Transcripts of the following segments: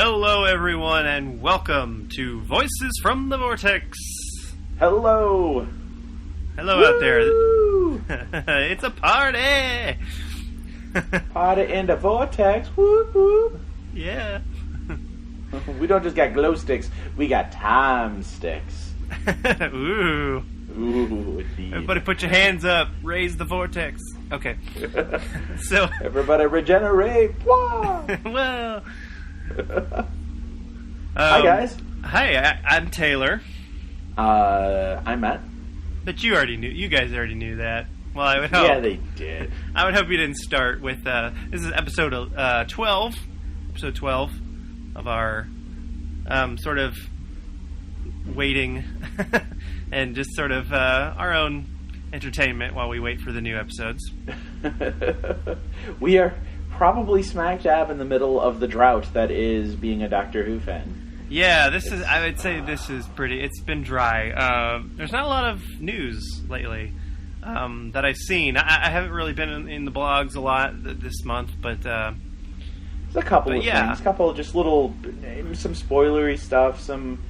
Hello, everyone, and welcome to Voices from the Vortex. Hello. Hello out there. It's a party. Party in the Vortex. Whoop, whoop. Yeah. We don't just got glow sticks. We got time sticks. Ooh. Ooh, indeed. Everybody put your hands up. Raise the vortex. Okay. So everybody regenerate. Well. Hi, guys. Hi, I'm Taylor. I'm Matt. But you already knew. You guys already knew that. Well, I would hope. Yeah, they did. I would hope you didn't start with. This is episode 12. Episode 12 of our sort of waiting and just sort of our own entertainment while we wait for the new episodes. We are probably smack dab in the middle of the drought that is being a Doctor Who fan. Yeah, I would say this is pretty. It's been dry. There's not a lot of news lately that I've seen. I haven't really been in the blogs a lot this month, but there's a couple of things. A couple of just little, some spoilery stuff, some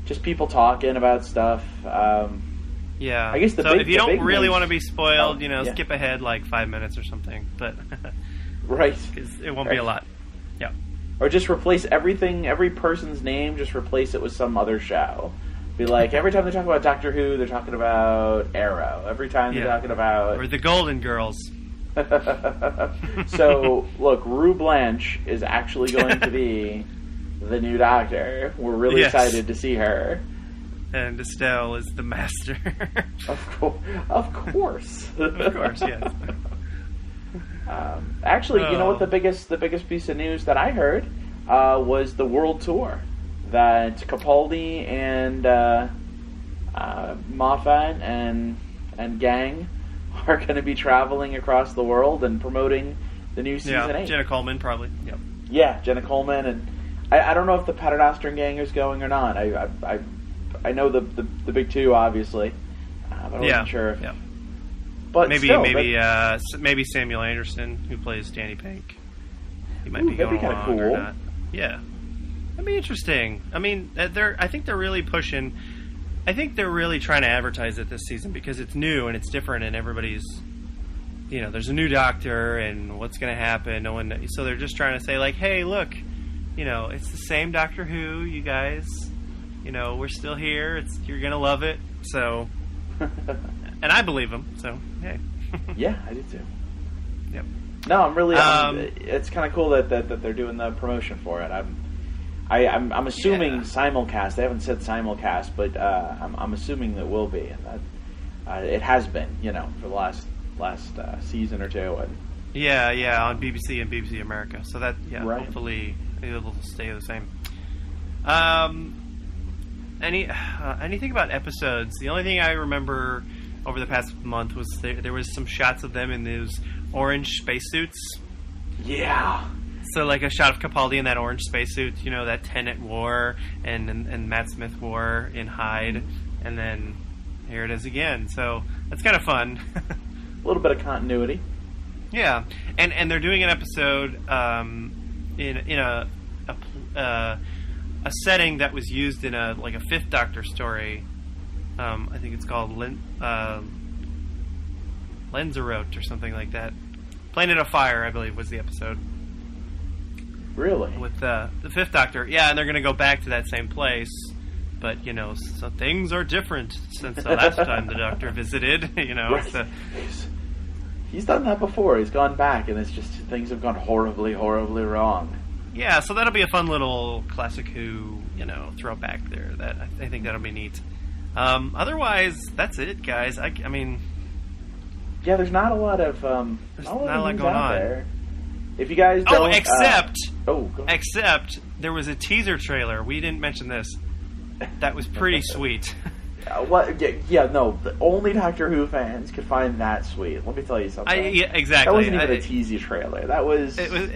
just people talking about stuff. Yeah, I guess if you don't really news, want to be spoiled, skip ahead like 5 minutes or something. But right, because it won't be a lot. Yeah. Or just replace everything, every person's name, just replace it with some other show. Be like, every time they talk about Doctor Who, they're talking about Arrow. Every time they're talking about... Or the Golden Girls. So, look, Rue Blanche is actually going to be the new Doctor. We're really excited to see her. And Estelle is the Master. Of course. Of course, yes. Actually, you know what the biggest piece of news that I heard was the world tour that Capaldi and Moffat and gang are going to be traveling across the world and promoting the new season 8. Jenna Coleman probably. Yep. Yeah, Jenna Coleman, and I don't know if the Paternoster gang is going or not. I know the big two obviously, but I wasn't sure if. Yeah. But maybe Samuel Anderson, who plays Danny Pink. He might be going along cool. or not. Yeah, that'd be interesting. I mean, I think they're really pushing. I think they're really trying to advertise it this season because it's new and it's different, and everybody's, there's a new Doctor and what's going to happen. So they're just trying to say like, hey, look, it's the same Doctor Who, you guys. We're still here. You're going to love it. So. And I believe them, so hey. Yeah, I do too. Yep. No, I'm really. It's kind of cool that they're doing the promotion for it. I'm assuming simulcast. They haven't said simulcast, but I'm assuming that will be, and that it has been, for the last season or two. And yeah, on BBC and BBC America. So that right. Hopefully it'll stay the same. Anything about episodes? The only thing I remember over the past month was there was some shots of them in those orange spacesuits. Yeah. So like a shot of Capaldi in that orange spacesuit, that Tennant wore and Matt Smith wore in Hyde, and then here it is again. So that's kind of fun. A little bit of continuity. Yeah, and they're doing an episode in a setting that was used in a Fifth Doctor story. I think it's called Lanzarote or something like that. Planet of Fire, I believe, was the episode. Really? With the Fifth Doctor. Yeah, and they're going to go back to that same place. But, so things are different since the last time the Doctor visited. Right. So. He's done that before. He's gone back, and it's just things have gone horribly, horribly wrong. Yeah, so that'll be a fun little classic Who, throwback there. That I think that'll be neat. Otherwise, that's it, guys. I mean, yeah, there's not a lot of there's not a lot going on there. If you guys don't, except there was a teaser trailer. We didn't mention this. That was pretty sweet. What? Yeah, no. Only Doctor Who fans could find that sweet. Let me tell you something. Yeah, exactly. That wasn't even a teaser trailer. That was. It was.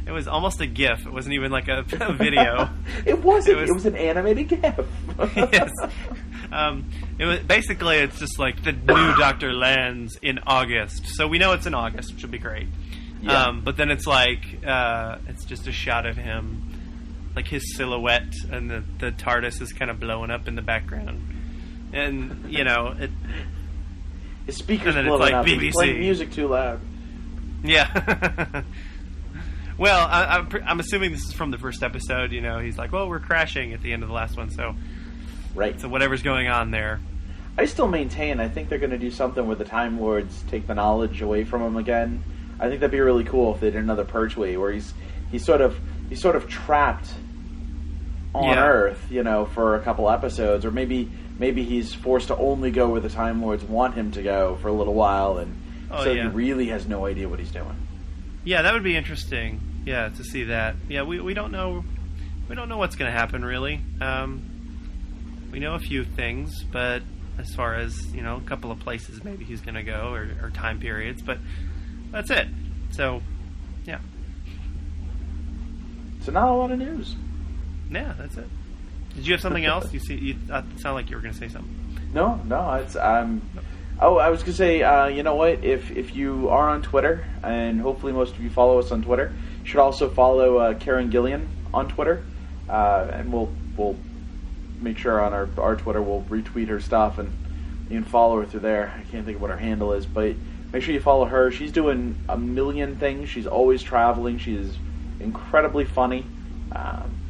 It was almost a GIF. It wasn't even like a video. It wasn't. It was an animated GIF. Yes. It was basically. It's just like the new Doctor lands in August, so we know it's in August, which will be great. Yeah. But then it's like it's just a shot of him, like his silhouette, and the TARDIS is kind of blowing up in the background, and his speakers and then blowing it's like up. BBC. He's playing music too loud. Yeah. Well, I'm assuming this is from the first episode. He's like, well, we're crashing at the end of the last one, so Right. So whatever's going on there. I still maintain, I think they're going to do something where the Time Lords take the knowledge away from him again. I think that'd be really cool if they did another Pertwee, where he's sort of trapped on Earth, for a couple episodes, or maybe he's forced to only go where the Time Lords want him to go for a little while, and he really has no idea what he's doing. Yeah, that would be interesting. Yeah, to see that. Yeah, we don't know. We don't know what's going to happen really. We know a few things, but as far as a couple of places maybe he's going to go, or time periods, but that's it. So, yeah. So not a lot of news. Yeah, that's it. Did you have something else? You sound like you were going to say something. No. It's Oh, I was going to say, you know what? If you are on Twitter, and hopefully most of you follow us on Twitter, you should also follow Karen Gillian on Twitter, and we'll make sure on our Twitter we'll retweet her stuff, and you can follow her through there. I can't think of what her handle is, but make sure you follow her. She's doing a million things. She's always traveling. She is incredibly funny,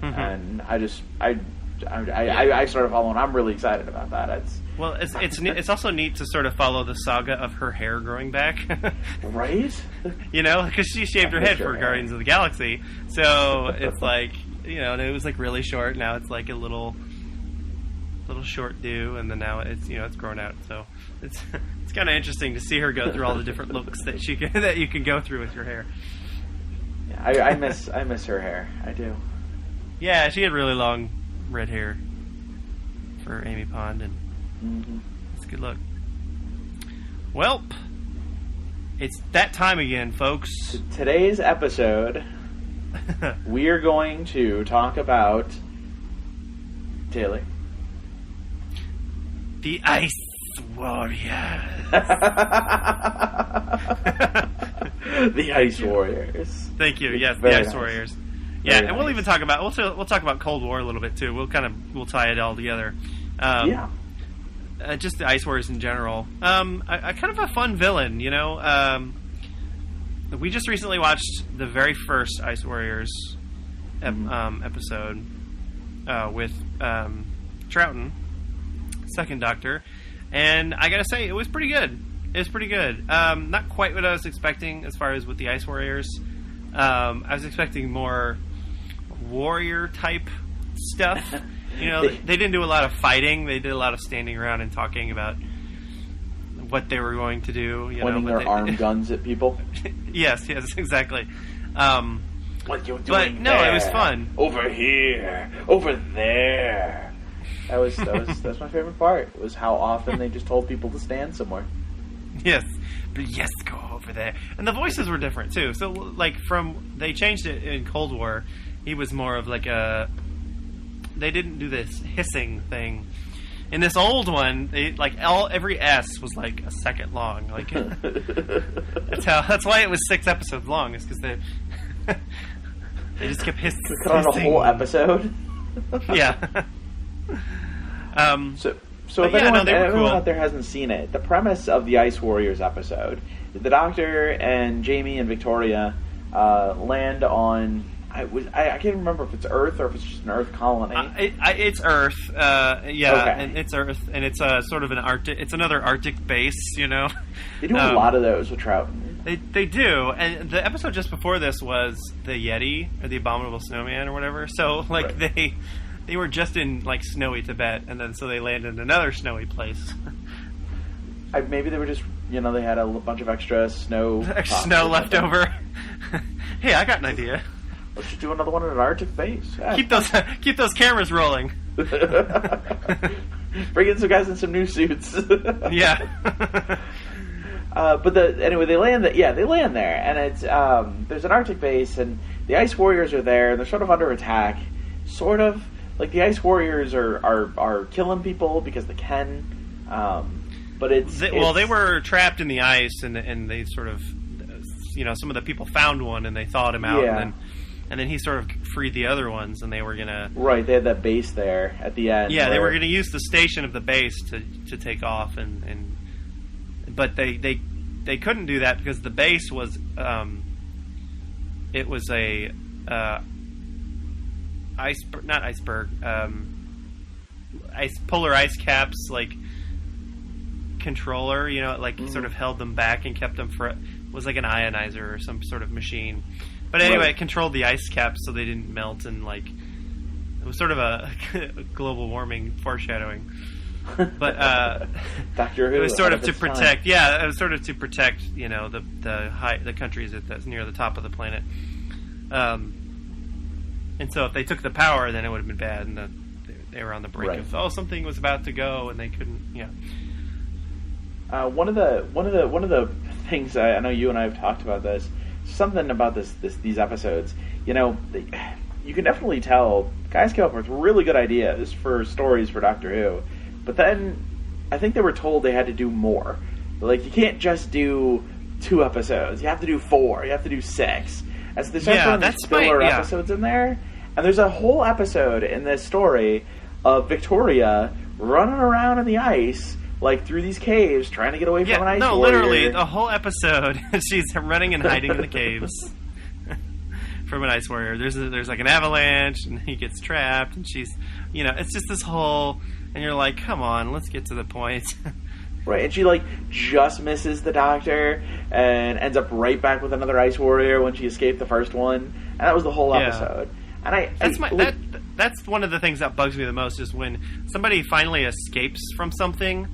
and I started following. I'm really excited about that. It's also neat to sort of follow the saga of her hair growing back, right? Because she shaved her head for Guardians of the Galaxy, so it's like and it was like really short. Now it's like a little short do, and then now it's it's grown out. So it's kind of interesting to see her go through all the different looks that you can go through with your hair. Yeah, I miss her hair. I do. Yeah, she had really long red hair for Amy Pond, and it's a good look. Welp, it's that time again, folks. Today's episode, we are going to talk about Taylor. The Ice Warriors. The Ice Warriors. Thank you. Yes, the Ice Warriors. Yeah, very and we'll even talk about we'll talk about Cold War a little bit too. We'll tie it all together. Just the Ice Warriors in general. I kind of a fun villain, We just recently watched the very first Ice Warriors episode with Troughton, Second Doctor, and I gotta say it was pretty good. Not quite what I was expecting as far as with the Ice Warriors. I was expecting more warrior type stuff. They didn't do a lot of fighting. They did a lot of standing around and talking about what they were going to do. Pointing their arm guns at people. Yes, exactly. What you doing? But no, there? It was fun. Over here, over there. That's my favorite part. Was how often they just told people to stand somewhere. Yes, but yes, go over there. And the voices were different too. So like they changed it in Cold War. He was more of like they didn't do this hissing thing. In this old one, every S was like a second long. Like that's why it was 6 episodes long. Is because they just kept hissing. Cut on a whole episode. Yeah. So if anyone out there hasn't seen it, the premise of the Ice Warriors episode is the Doctor and Jamie and Victoria land on. I can't remember if it's Earth or if it's just an Earth colony. It's Earth, okay. And it's Earth, and it's sort of an Arctic. It's another Arctic base, They do a lot of those with Troughton. They do, and the episode just before this was the Yeti or the Abominable Snowman or whatever. So right. They were just in like snowy Tibet, and then so they landed in another snowy place. Maybe they were just they had a bunch of extra snow left over. Hey, I got an idea. Let's just do another one in an Arctic base. Yeah. Keep those cameras rolling. Bring in some guys in some new suits. Yeah. But anyway, they land there, and it's there's an Arctic base, and the Ice Warriors are there, and they're sort of under attack. Sort of like the Ice Warriors are killing people because they can, but they were trapped in the ice, and they sort of some of the people found one and they thawed him out, Yeah. and then he sort of freed the other ones, and they were gonna Right, they had that base there at the end. they where- were gonna use the station of the base to take off, but they couldn't do that because the base was it was a polar ice caps like controller, sort of held them back and kept them was like an ionizer or some sort of machine. But anyway, Right. it controlled the ice caps so they didn't melt, and it was sort of a global warming foreshadowing. But Doctor Who. it was sort of ahead to its time. protect. Yeah, it was sort of to protect the countries that's near the top of the planet. And so if they took the power, then it would have been bad, and they were on the brink Right. of something was about to go, and they couldn't. Yeah. One of the things I know you and I have talked about this. Something about these episodes. You can definitely tell guys came up with really good ideas for stories for Doctor Who, but then I think they were told they had to do more. Like, you can't just do 2 episodes. You have to do 4. You have to do 6. As they start throwing these filler episodes in there, and there's a whole episode in this story of Victoria running around in the ice, like through these caves, trying to get away from an ice warrior. Literally, the whole episode, she's running and hiding in the caves from an ice warrior. There's like an avalanche, and he gets trapped, and she's, it's just this whole, and you're like, come on, let's get to the point. Right, and she just misses the Doctor and ends up right back with another ice warrior when she escaped the first one, and that was the whole episode. And that's one of the things that bugs me the most is when somebody finally escapes from something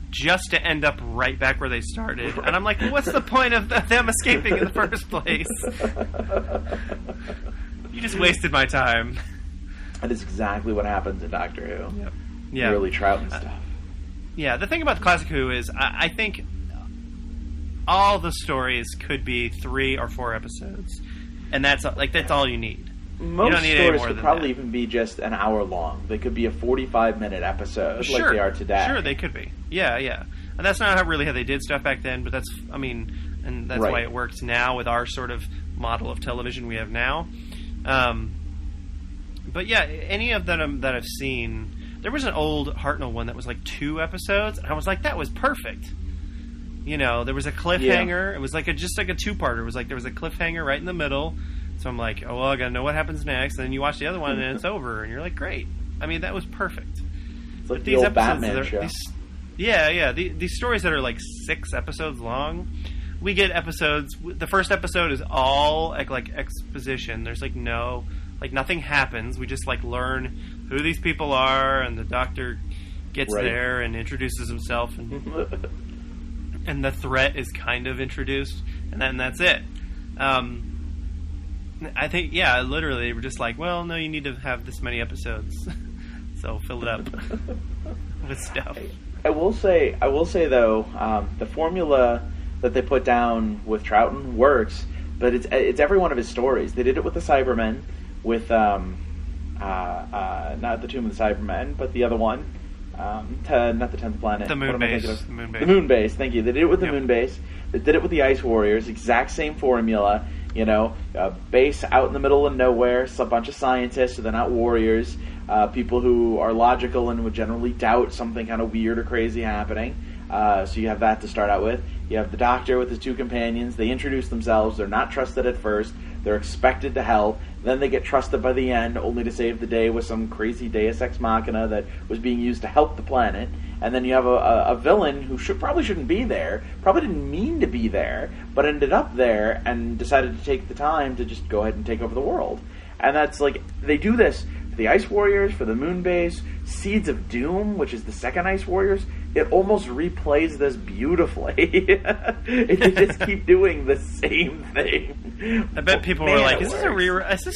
just to end up right back where they started. And I'm like, what's the point of them escaping in the first place? You just wasted my time. That is exactly what happens in Doctor Who. Yep. Yeah. Really Troughton stuff. Yeah, the thing about the Classic Who is I think all the stories could be 3 or 4 episodes. And that's all you need. Most you don't need any stories more could than probably that. even be just an hour long. They could be a 45-minute episode like they are today. Sure, they could be. Yeah. And that's not how they did stuff back then, but that's Right. why it works now with our sort of model of television we have now. But yeah, any of them that I've seen, there was an old Hartnell one that was like 2 episodes, and I was like, that was perfect. There was a cliffhanger. Yeah. It was just like a 2-parter. It was like there was a cliffhanger right in the middle. So I'm like, oh, well, I gotta know what happens next. And then you watch the other one, and it's over, and you're like, great. That was perfect. It's like the old Batman show. These stories that are like 6 episodes long, we get episodes. The first episode is all like exposition. There's nothing happens. We just learn who these people are, and the Doctor gets there and introduces himself, and the threat is kind of introduced, and then that's it. I think, literally, they were just like, well, no, you need to have this many episodes, so fill it up with stuff. I will say though, the formula that they put down with Troughton works, but it's every one of his stories. They did it with the Cybermen, with not the Tomb of the Cybermen, but the other one, not the 10th Planet. The Moon Base. The Moon Base. Thank you. They did it with the Moon Base. They did it with the Ice Warriors. Exact same formula. A base out in the middle of nowhere. A bunch of scientists, so they're not warriors. People who are logical and would generally doubt something kind of weird or crazy happening. So you have that to start out with. You have the Doctor with his 2 companions. They introduce themselves. They're not trusted at first. They're expected to help. Then they get trusted by the end, only to save the day with some crazy Deus Ex Machina that was being used to help the planet. And then you have a villain who probably shouldn't be there, probably didn't mean to be there, but ended up there and decided to take the time to just go ahead and take over the world. And that's they do this for the Ice Warriors, for the Moon Base, Seeds of Doom, which is the second Ice Warriors. It almost replays this beautifully. They just keep doing the same thing. I bet people were like, is this a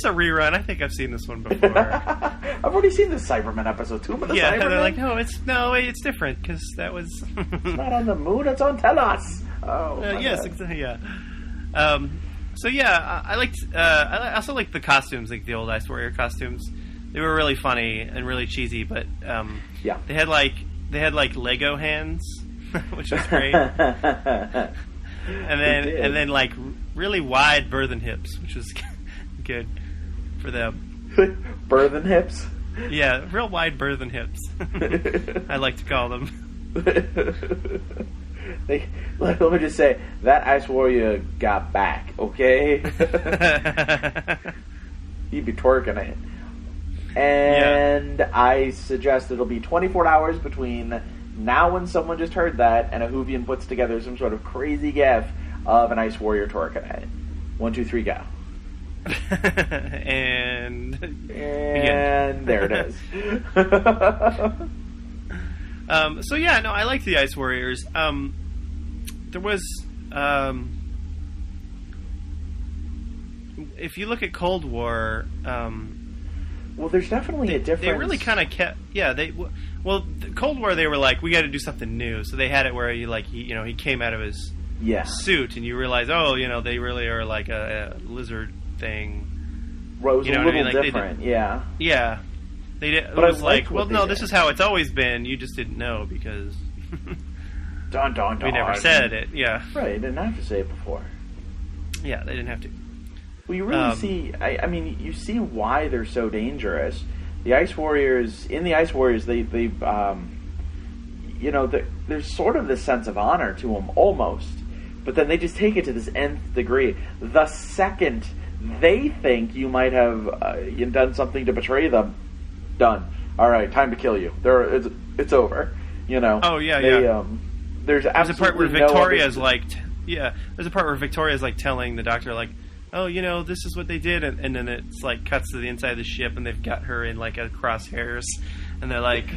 rerun? I think I've seen this one before. I've already seen the Cybermen episode. Tomb of the Cybermen? They're like, no, it's different, because that was... It's not on the moon, it's on Telos. Oh, yes, exactly, yeah. So yeah, I liked. I also liked the costumes, like the old Ice Warrior costumes. They were really funny and really cheesy, but they had Lego hands, which was great. and then really wide birthen hips, which was good for them. Birthen hips? Yeah, real wide birthen hips. I like to call them. Let me just say, that Ice Warrior got back, okay? He'd be twerking it. And I suggest it'll be 24 hours between now when someone just heard that and a Whovian puts together some sort of crazy gif of an Ice Warrior twerking it. 1, 2, 3, go. and there it is. So yeah, no, I like the Ice Warriors. There was, if you look at Cold War, well, there's definitely a difference. They really kind of kept, Cold War, they were like, we got to do something new. So they had it where he came out of his suit, and you realize, they really are like a lizard thing. Well, it was a little different, yeah. Yeah. They did. It was like, well, no, this is how it's always been. You just didn't know because dun, dun, dun. We never said it. Yeah, right. You didn't have to say it before. Yeah, they didn't have to. Well, you really see. I mean, you see why they're so dangerous. The Ice Warriors. In the Ice Warriors, there's sort of this sense of honor to them, almost. But then they just take it to this nth degree. The second they think you might have done something to betray them, done. All right, time to kill you. It's over. Oh yeah. There's a part where Victoria's there's a part where Victoria's like telling the doctor like, oh, this is what they did, and then it's like cuts to the inside of the ship, and they've got her in like a crosshairs, and they're like,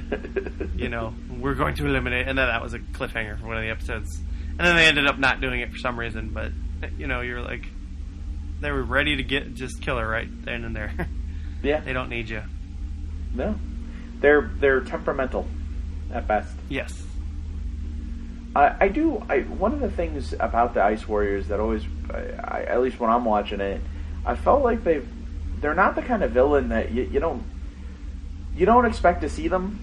we're going to eliminate, and then that was a cliffhanger for one of the episodes, and then they ended up not doing it for some reason, but you're like, they were ready to just kill her right then and there. Yeah, they don't need you. No, they're temperamental at best. Yes. One of the things about the Ice Warriors that always, at least when I'm watching it, I felt like they're not the kind of villain that you don't expect to see them.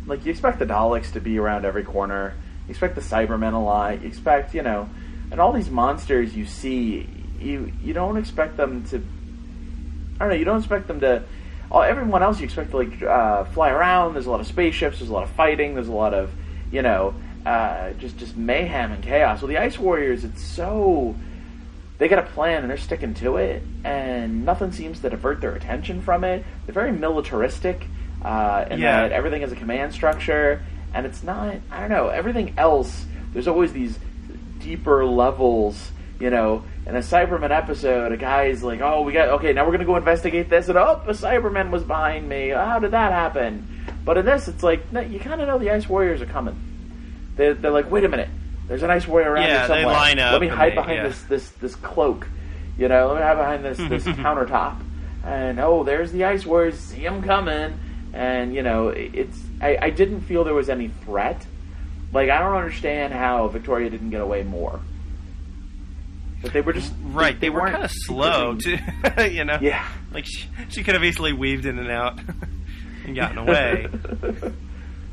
Like, you expect the Daleks to be around every corner. You expect the Cybermen a lot. You expect, and all these monsters you see, you don't expect them to. I don't know. You don't expect them to. Everyone else you expect to fly around. There's a lot of spaceships. There's a lot of fighting. There's a lot of just mayhem and chaos. Well, the Ice Warriors, they got a plan and they're sticking to it, and nothing seems to divert their attention from it. They're very militaristic, that everything has a command structure, and it's not. I don't know. Everything else, there's always these deeper levels. In a Cyberman episode, a guy's like, now we're going to go investigate this, and a Cyberman was behind me. How did that happen? But in this, it's like, no, you kind of know the Ice Warriors are coming. They're like, wait a minute, there's an Ice Warrior around here somewhere. They line up. Let me hide behind this cloak. Let me hide behind this countertop. And, there's the Ice Warriors. See them coming. And, I didn't feel there was any threat. Like, I don't understand how Victoria didn't get away more. But they were just... Right, they were kind of slow, too. Yeah. Like, she could have easily weaved in and out and gotten away.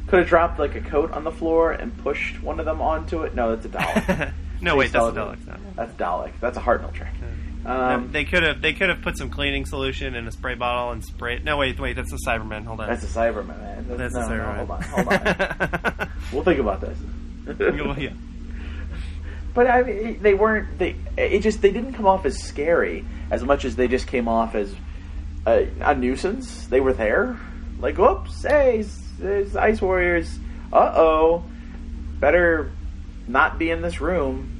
Could have dropped, like, a coat on the floor and pushed one of them onto it. No, that's a Dalek. No, wait, that's a Dalek. That's Dalek. That's a Hartnell trick. They could have put some cleaning solution in a spray bottle and sprayed... No, wait, that's a Cyberman. Hold on. That's a Cyberman, man. That's a Cyberman. Hold on. We'll think about this. Yeah. But I mean, they weren't. They didn't come off as scary as much as they just came off as a nuisance. They were there, like, whoops, hey, there's Ice Warriors. Better not be in this room.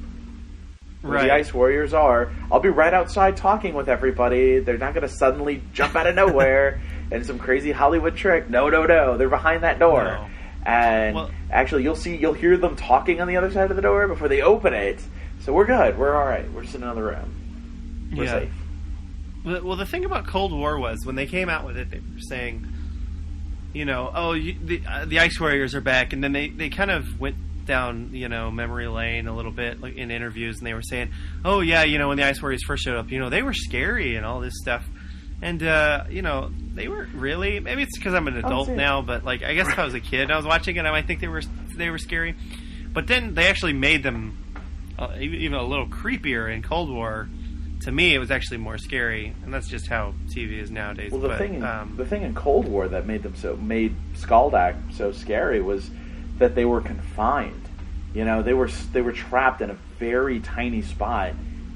Where the Ice Warriors are. I'll be right outside talking with everybody. They're not going to suddenly jump out of nowhere and some crazy Hollywood trick. No. They're behind that door. No. And actually, you'll hear them talking on the other side of the door before they open it. So we're good. We're all right. We're just in another room. We're safe. Well, the thing about Cold War was when they came out with it, they were saying, the Ice Warriors are back, and then they kind of went down, memory lane a little bit, like in interviews, and they were saying, when the Ice Warriors first showed up, they were scary and all this stuff. And, they weren't really... Maybe it's because I'm an adult now, but, like, I guess if I was a kid and I was watching it, I might think they were scary. But then they actually made them even a little creepier in Cold War. To me, it was actually more scary, and that's just how TV is nowadays. Well, the thing in Cold War that made Skaldak so scary was that they were confined. You know, they were trapped in a very tiny spot,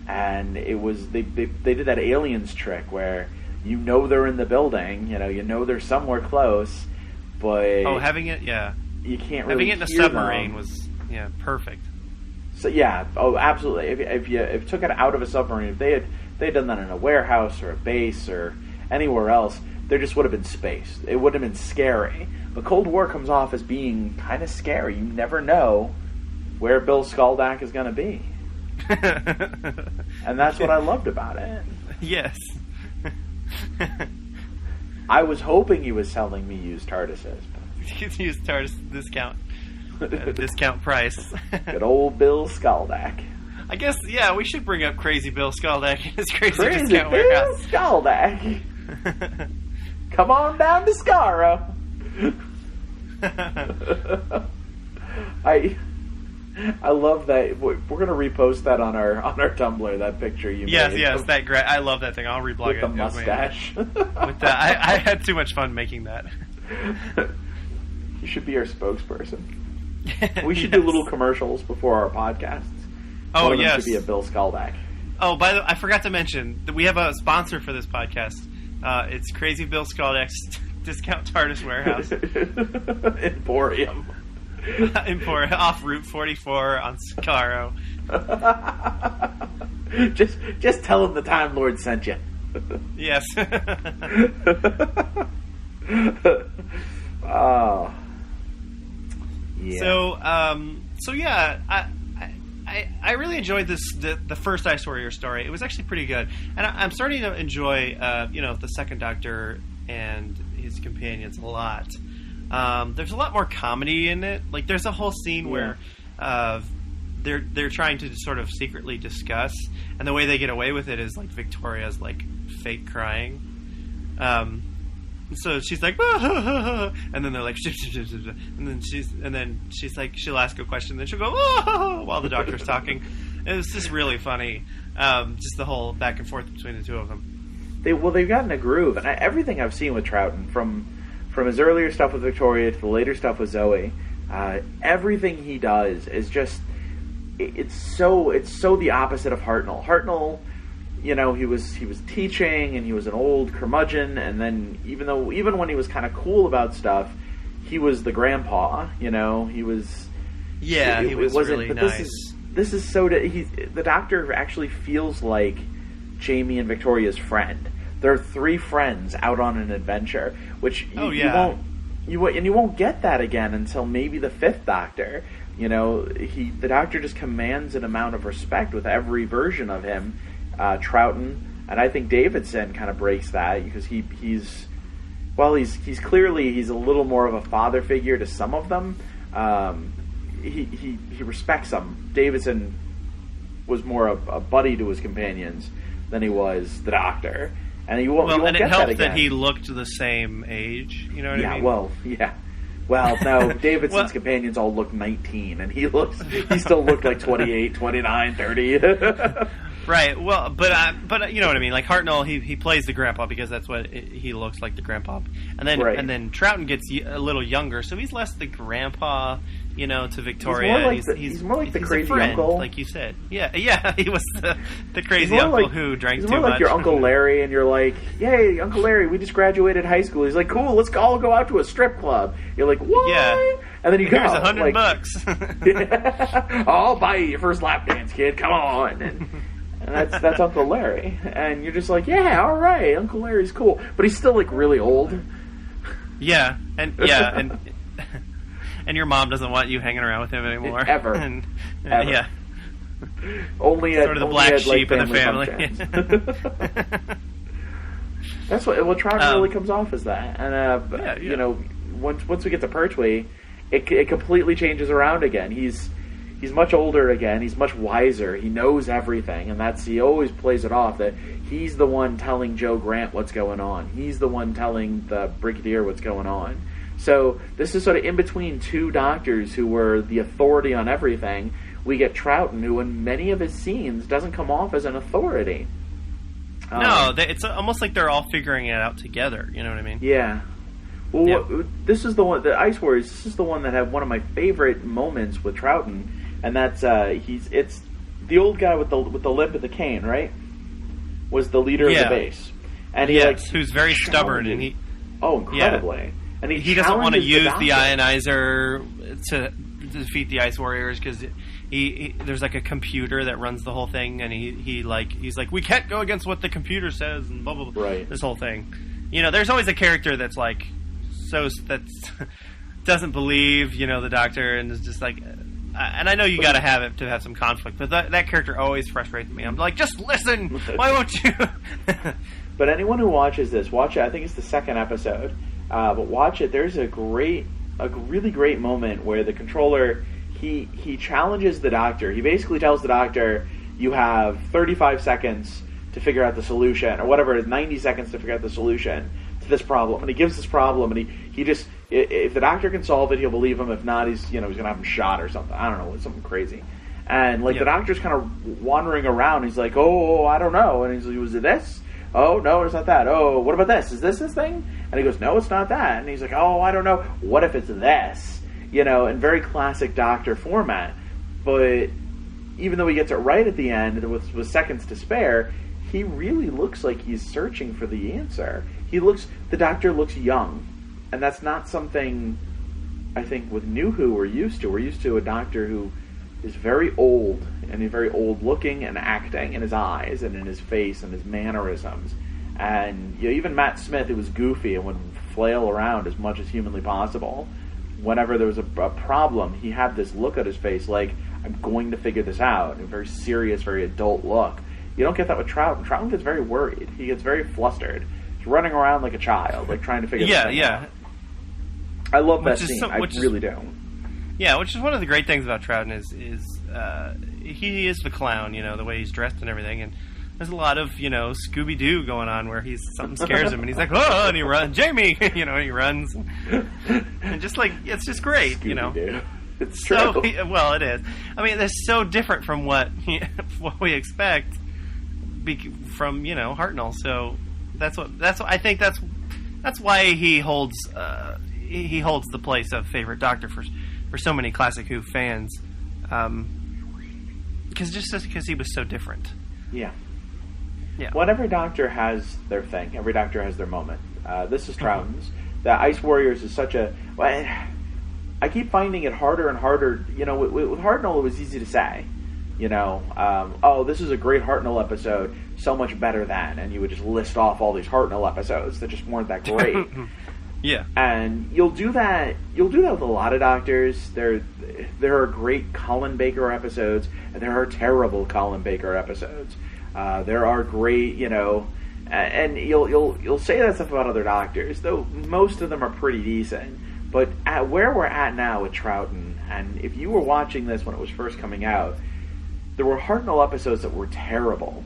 and it was they did that Aliens trick where they're in the building, you know they're somewhere close, but having it, you can't having really it in a hear submarine them. was perfect. So absolutely. If you took it out of a submarine, if they had done that in a warehouse or a base or anywhere else, there just would have been space. It wouldn't have been scary. But Cold War comes off as being kind of scary. You never know where Bill Skaldak is going to be, and that's what I loved about it. Yes. I was hoping he was selling me used TARDISes. Used TARDIS discount price. Good old Bill Skaldak. I guess, we should bring up Crazy Bill Skaldak and his crazy discount Bill warehouse. Skaldak. Come on down to Skaro. I love that. We're going to repost that on our Tumblr. That picture you made. Yes, that great. I love that thing. I'll reblog with it. The mustache. I had too much fun making that. You should be our spokesperson. We should do little commercials before our podcasts. Oh, One of them yes. should be a Bill Skaldak. Oh, by the way, I forgot to mention that we have a sponsor for this podcast. It's Crazy Bill Skaldak's Discount TARDIS Warehouse. Emporium. Emporium, off Route 44 on Skaro. Just tell him the Time Lord sent you. Yes. Oh. Yeah. So yeah, I really enjoyed the first Ice Warrior story. It was actually pretty good, and I'm starting to enjoy the Second Doctor and his companions a lot. There's a lot more comedy in it. Like there's a whole scene where they're trying to sort of secretly discuss, and the way they get away with it is like Victoria's like fake crying. So she's like, and then they're like, and then she's like, she'll ask a question, then she'll go while the Doctor's talking. It was just really funny, just the whole back and forth between the two of them. They've gotten a groove, and everything I've seen with Troughton, from his earlier stuff with Victoria to the later stuff with Zoe, everything he does is just it's so the opposite of Hartnell. Hartnell, he was teaching, and he was an old curmudgeon, and then even when he was kind of cool about stuff, he was the grandpa. He was. Yeah, he was really but nice. This is so. The Doctor actually feels like Jamie and Victoria's friend. They're three friends out on an adventure, which you won't get that again until maybe the fifth Doctor. The Doctor just commands an amount of respect with every version of him. Troughton, and I think Davidson kind of breaks that because he's clearly a little more of a father figure to some of them. He respects them. Davidson was more a buddy to his companions than he was the Doctor, and you won't and get it helped that again. that he looked the same age. You know what I mean? Well, no, Davidson's companions all look 19, and he still looked like 28, 29, 30. Right. Well, but you know what I mean. Like Hartnell, he plays the grandpa because that's what he looks like, the grandpa. And then Troughton gets a little younger, so he's less the grandpa, to Victoria. He's more like the crazy friend, uncle, like you said. Yeah. He was the crazy uncle who drank too much. He's more like your Uncle Larry, and you're like, "Yay, Uncle Larry, we just graduated high school." He's like, "Cool, let's all go out to a strip club." You're like, "What?" Yeah. And then you go, "Here's $100." I'll buy you your first lap dance, kid. Come on. And that's Uncle Larry, and you're just like, yeah, all right, Uncle Larry's cool, but he's still like really old. Yeah, and your mom doesn't want you hanging around with him anymore, ever. Ever. Yeah, only sort of the black sheep like in the family. That's what Troughton really comes off as that, and once we get to Pertwee, it completely changes around again. He's much older again. He's much wiser. He knows everything, and he always plays it off that he's the one telling Joe Grant what's going on. He's the one telling the Brigadier what's going on. So this is sort of in between two doctors who were the authority on everything. we get Troughton, who in many of his scenes doesn't come off as an authority. No, it's almost like they're all figuring it out together. You know what I mean? Yeah. Well, this is the one, the Ice Warriors. This is the one that had one of my favorite moments with Troughton, and that's it's the old guy with the limp and the cane, right? Was the leader of the base, and who's very stubborn, and he incredibly, and he doesn't want to use the ionizer to defeat the Ice Warriors because there's like a computer that runs the whole thing, and he's like, we can't go against what the computer says, and blah blah blah. Right. This whole thing, there's always a character that's like doesn't believe the Doctor, and is just like, and I know you got to have it to have some conflict, but that character always frustrates me. I'm like, just listen, why won't you? But anyone who watches this, watch it. I think it's the second episode, but watch it. There's a really great moment where the controller he challenges the Doctor. He basically tells the Doctor, you have 35 seconds to figure out the solution, or whatever it is, 90 seconds to figure out the solution to this problem. And he gives this problem, and he just, if the Doctor can solve it, he'll believe him. If not, he's going to have him shot or something. I don't know, something crazy. And the Doctor's kind of wandering around. He's like, oh, I don't know. And he's like, was it this? Oh, no, it's not that. Oh, what about this? Is this thing? And he goes, no, it's not that. And he's like, oh, I don't know. What if it's this? In very classic Doctor format. But even though he gets it right at the end with seconds to spare, he really looks like he's searching for the answer. The Doctor looks young. And that's not something I think with New Who we're used to. We're used to a Doctor who is very old, and he's very old looking and acting in his eyes and in his face and his mannerisms. And even Matt Smith, who was goofy and would flail around as much as humanly possible, whenever there was a problem, he had this look at his face like, I'm going to figure this out. A very serious, very adult look. You don't get that with Troughton. Troughton gets very worried. He gets very flustered. He's running around like a child, like trying to figure this out. I love that scene. I really do. Yeah, which is one of the great things about Troughton is he is the clown, the way he's dressed and everything, and there's a lot of Scooby-Doo going on where something scares him and he's like, oh, and he runs, Jamie, and he runs, and just like it's just great, Scooby-Doo. It's true. So, well, it is. I mean, it's so different from what we expect from Hartnell. So that's what I think that's why he holds the place of favorite Doctor for so many classic Who fans, because he was so different. Yeah. Well, every Doctor has their thing. Every Doctor has their moment. This is Troughton's. The Ice Warriors is such a. Well, I keep finding it harder and harder. With Hartnell, it was easy to say. This is a great Hartnell episode. So much better than, and you would just list off all these Hartnell episodes that just weren't that great. Yeah, and you'll do that with a lot of Doctors. There are great Colin Baker episodes, and there are terrible Colin Baker episodes. There are great, and you'll say that stuff about other Doctors, though most of them are pretty decent. But at where we're at now with Troughton, and if you were watching this when it was first coming out, there were Hartnell episodes that were terrible,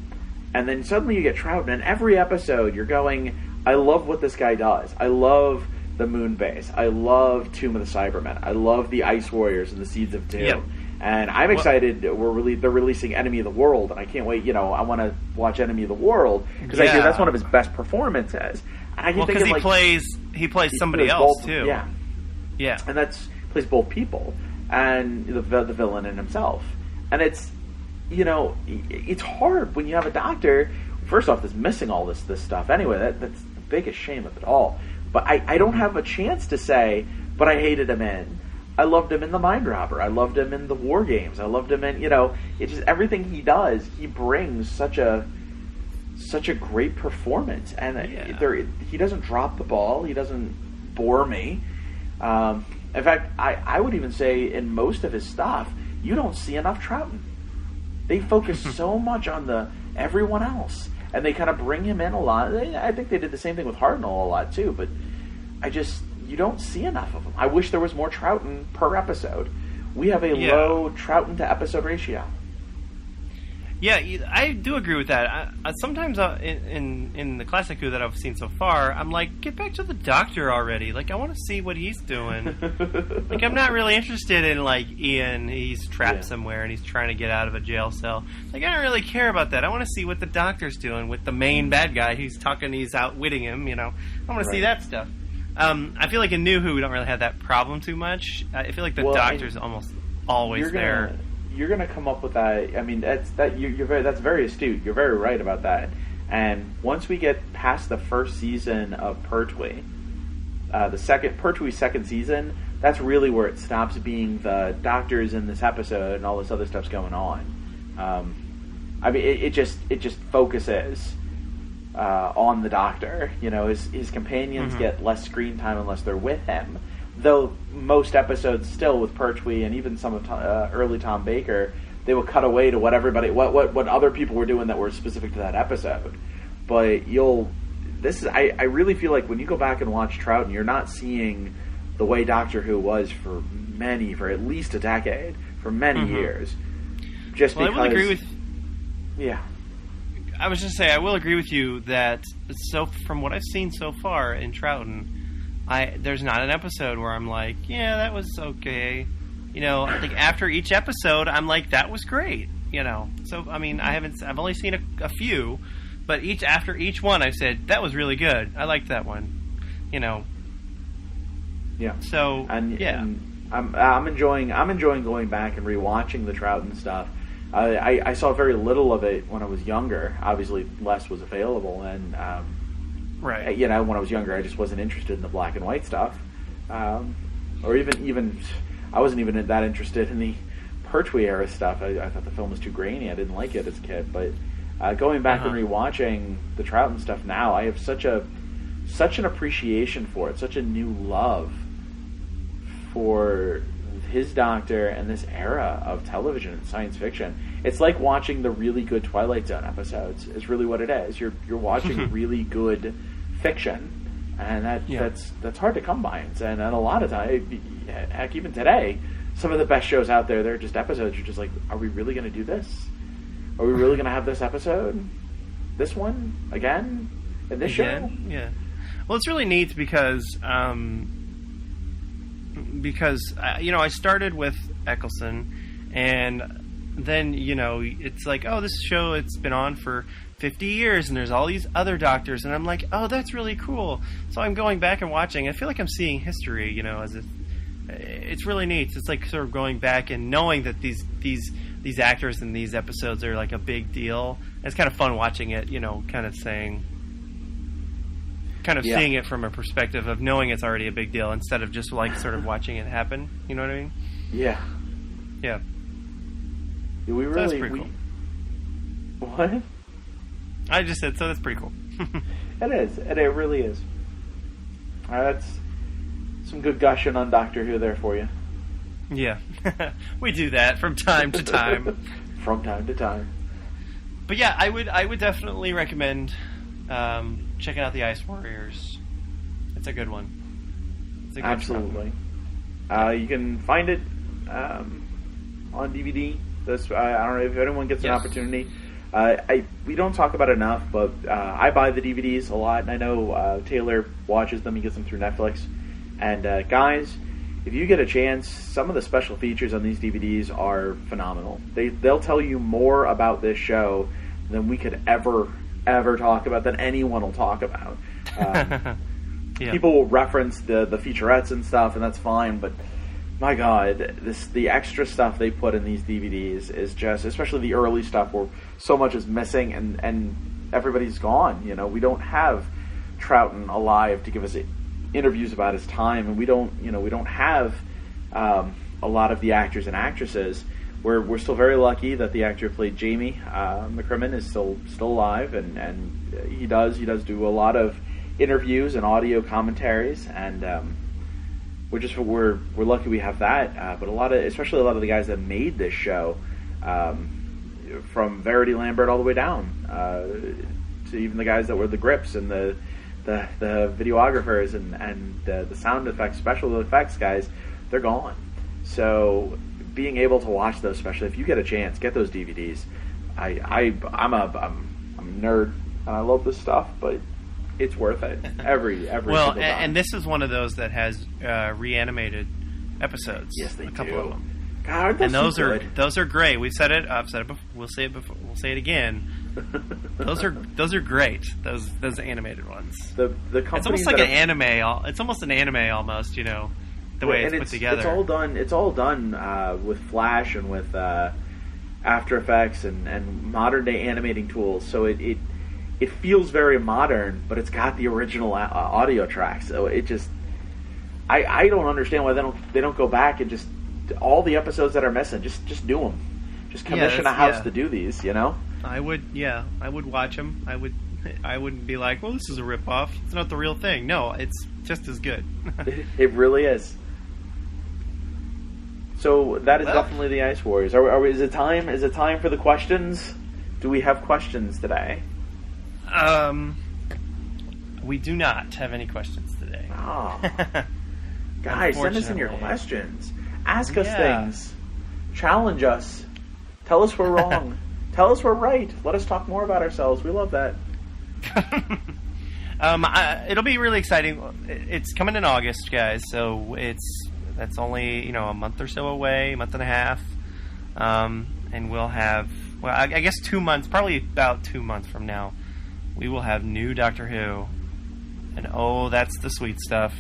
and then suddenly you get Troughton, and every episode you're going, I love what this guy does. I love the Moon Base. I love Tomb of the Cybermen. I love the Ice Warriors and the Seeds of Doom. Yep. And I'm excited. They're releasing Enemy of the World, and I can't wait. I want to watch Enemy of the World because I hear that's one of his best performances. And I keep thinking, he plays somebody else too. Yeah, and plays both people and the villain in himself. And it's it's hard when you have a Doctor. First off, that's missing all this stuff. Anyway, that's the biggest shame of it all. But I don't have a chance to say, but I hated him in. I loved him in The Mind Robber. I loved him in the War Games. I loved him in, it's just everything he does. He brings such a great performance, and he doesn't drop the ball. He doesn't bore me. In fact, I would even say in most of his stuff, you don't see enough Troughton. They focus so much on everyone else, and they kind of bring him in a lot. I think they did the same thing with Hartnell a lot too, but you don't see enough of him. I wish there was more Troughton per episode. We have a low Troughton to episode ratio. Yeah, I do agree with that. Sometimes in the classic Who that I've seen so far, I'm like, get back to the Doctor already. Like, I want to see what he's doing. Like, I'm not really interested in, like, Ian, he's trapped somewhere and he's trying to get out of a jail cell. Like, I don't really care about that. I want to see what the Doctor's doing with the main bad guy. He's outwitting him, you know. I want to see that stuff. I feel like in New Who, we don't really have that problem too much. I feel like the Doctor's almost always there. You're going to come up with that. I mean, that's very astute. You're very right about that. And once we get past the first season of Pertwee, Pertwee's second season, that's really where it stops being the Doctor's in this episode and all this other stuff's going on. I mean, it just focuses on the Doctor. You know, his companions get less screen time unless they're with him. Though most episodes still with Pertwee and even some of early Tom Baker, they would cut away to what other people were doing that were specific to that episode. But I really feel like when you go back and watch Troughton, you're not seeing the way Doctor Who was for at least a decade, for many years. Because I will agree with. Yeah. I was just saying, I will agree with you that from what I've seen so far in Troughton, there's not an episode where I'm like, yeah, that was okay. You know, like after each episode, I'm like, that was great. You know, so I mean, I've only seen a few, but after each one, I said that was really good. I liked that one. You know. Yeah. So and I'm enjoying going back and rewatching the Troughton stuff. I saw very little of it when I was younger. Obviously, less was available, and right. You know, when I was younger, I just wasn't interested in the black and white stuff, or even I wasn't even that interested in the Pertwee era stuff. I thought the film was too grainy. I didn't like it as a kid. But going back and rewatching the Troughton stuff now, I have such an appreciation for it, such a new love for his Doctor and this era of television and science fiction. It's like watching the really good Twilight Zone episodes. Is really what it is. You're watching really good fiction, and that's hard to come by. And a lot of time, heck, even today, some of the best shows out there, they're just episodes. You're just like, are we really going to do this? Are we really going to have this episode? This one again in this show? Yeah. Well, it's really neat because you know, I started with Eccleston, and then, you know, it's like, oh, this show, it's been on for 50 years, and there's all these other Doctors, and I'm like, oh, that's really cool. So I'm going back and watching. I feel like I'm seeing history, you know, it's really neat. It's like sort of going back and knowing that these actors in these episodes are like a big deal. It's kind of fun watching it, you know, kind of seeing it from a perspective of knowing it's already a big deal instead of just like sort of watching it happen. You know what I mean? Yeah. Yeah. That's pretty cool. What? I just said, so that's pretty cool. It is. It really is. That's some good gushing on Doctor Who there for you. Yeah. We do that from time to time. From time to time. But yeah, I would definitely recommend checking out the Ice Warriors. It's a good one. It's a good Absolutely. You can find it on DVD. I don't know if anyone gets an opportunity. We don't talk about it enough, but I buy the DVDs a lot, and I know Taylor watches them. He gets them through Netflix. And guys, if you get a chance, some of the special features on these DVDs are phenomenal. They'll tell you more about this show than we could ever talk about, than anyone will talk about. People will reference the featurettes and stuff, and that's fine, but my God, the extra stuff they put in these DVDs is just, especially the early stuff where so much is missing and everybody's gone. You know, we don't have Troughton alive to give us interviews about his time, and we don't have a lot of the actors and actresses. We're still very lucky that the actor who played Jamie McCrimmon is still alive, and he does do a lot of interviews and audio commentaries, and we're lucky we have that. But especially a lot of the guys that made this show, from Verity Lambert all the way down to even the guys that were the grips and the videographers and the sound effects, special effects guys, they're gone. So being able to watch those, especially if you get a chance, get those DVDs. I'm a nerd and I love this stuff, but it's worth it every well, single time. And this is one of those that has reanimated episodes. Yes, they a couple do. of them. God, and those so are good. those are great. We've said it. I've said it before. We'll say it before. We'll say it again. Those are great. Those animated ones. The it's almost like an anime. It's almost an anime almost. You know, the way it's put together. It's all done with Flash and with After Effects and modern day animating tools. So it feels very modern, but it's got the original audio tracks. So it just I don't understand why they don't go back and just all the episodes that are missing. Just do them. Just commission a house to do these. You know. I would watch them. I wouldn't be like, well, this is a ripoff. It's not the real thing. No, it's just as good. It really is. So that is definitely the Ice Warriors. Is it time? Is it time for the questions? Do we have questions today? We do not have any questions today. Oh. Guys, send us in your questions. Ask us things. Challenge us. Tell us we're wrong. Tell us we're right. Let us talk more about ourselves. We love that. It'll be really exciting. It's coming in August, guys. So that's only a month or so away, month and a half, and we'll have I guess 2 months, probably about 2 months from now, we will have new Doctor Who, and that's the sweet stuff.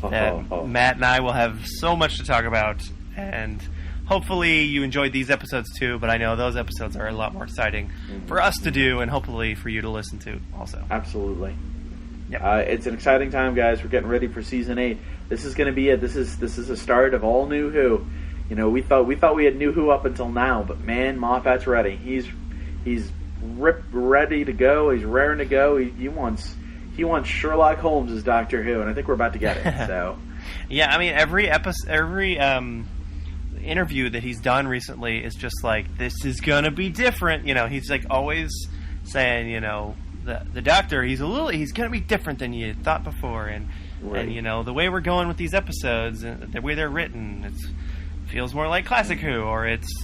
That Matt and I will have so much to talk about, and hopefully you enjoyed these episodes too, but I know those episodes are a lot more exciting for us to do and hopefully for you to listen to also. Absolutely. Yep. It's an exciting time, guys. We're getting ready for season 8. This is going to be it. This is the start of all new Who. We thought we had new Who up until now, but man, Moffat's ready. He's ready to go. He's raring to go. He wants Sherlock Holmes as Doctor Who, and I think we're about to get it. So. Yeah, I mean every interview that he's done recently is just like, this is gonna be different. He's like always saying, the Doctor, he's gonna be different than you thought before, and the way we're going with these episodes, the way they're written, it feels more like classic Who, or it's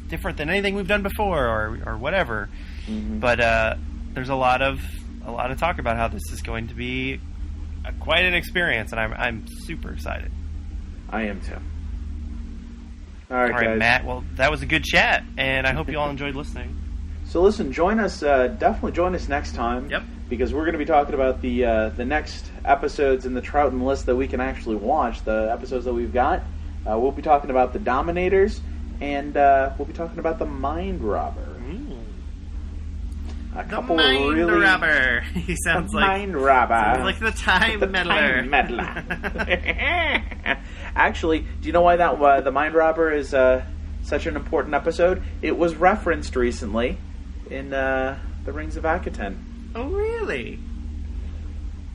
different than anything we've done before, or whatever. Mm-hmm. But there's a lot of talk about how this is going to be quite an experience, and I'm super excited. I am too. All right, guys. Matt. Well, that was a good chat, and I hope you all enjoyed listening. So listen, join us. Definitely join us next time. Yep. Because we're going to be talking about the next episodes in the Troughton list that we can actually watch. The episodes that we've got. We'll be talking about the Dominators, and we'll be talking about the Mind Robber. A couple the Mind really Robber. He sounds like Mind Robber. Sounds like the Time Meddler. Time Meddler. Actually, do you know why the Mind Robber is such an important episode? It was referenced recently in the Rings of Akaten. Oh, really?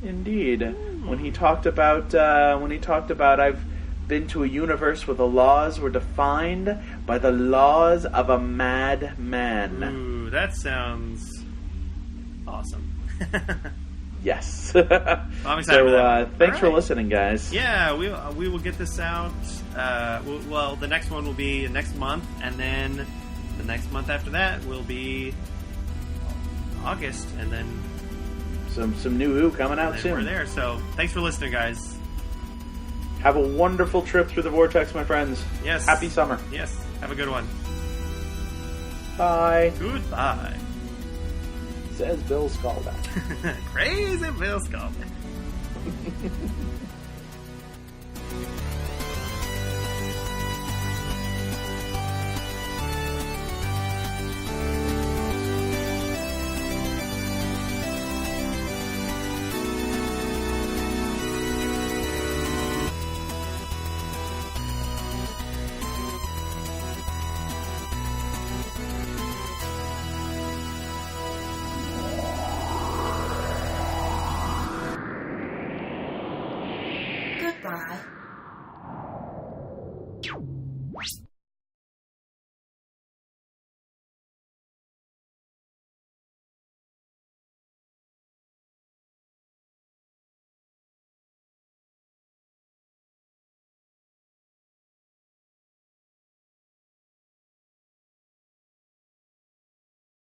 Indeed. When he talked about I've been to a universe where the laws were defined by the laws of a madman. Ooh, that sounds awesome. Yes. I'm excited for that. Thanks for listening, guys. Yeah, we will get this out. Well, the next one will be next month, and then the next month after that will be August, and then some new Who coming out soon. We're there. So thanks for listening, guys. Have a wonderful trip through the Vortex, my friends. Yes. Happy summer. Yes. Have a good one. Bye. Goodbye. Says Bill Scalda. Crazy Bill Scalda. Goodbye.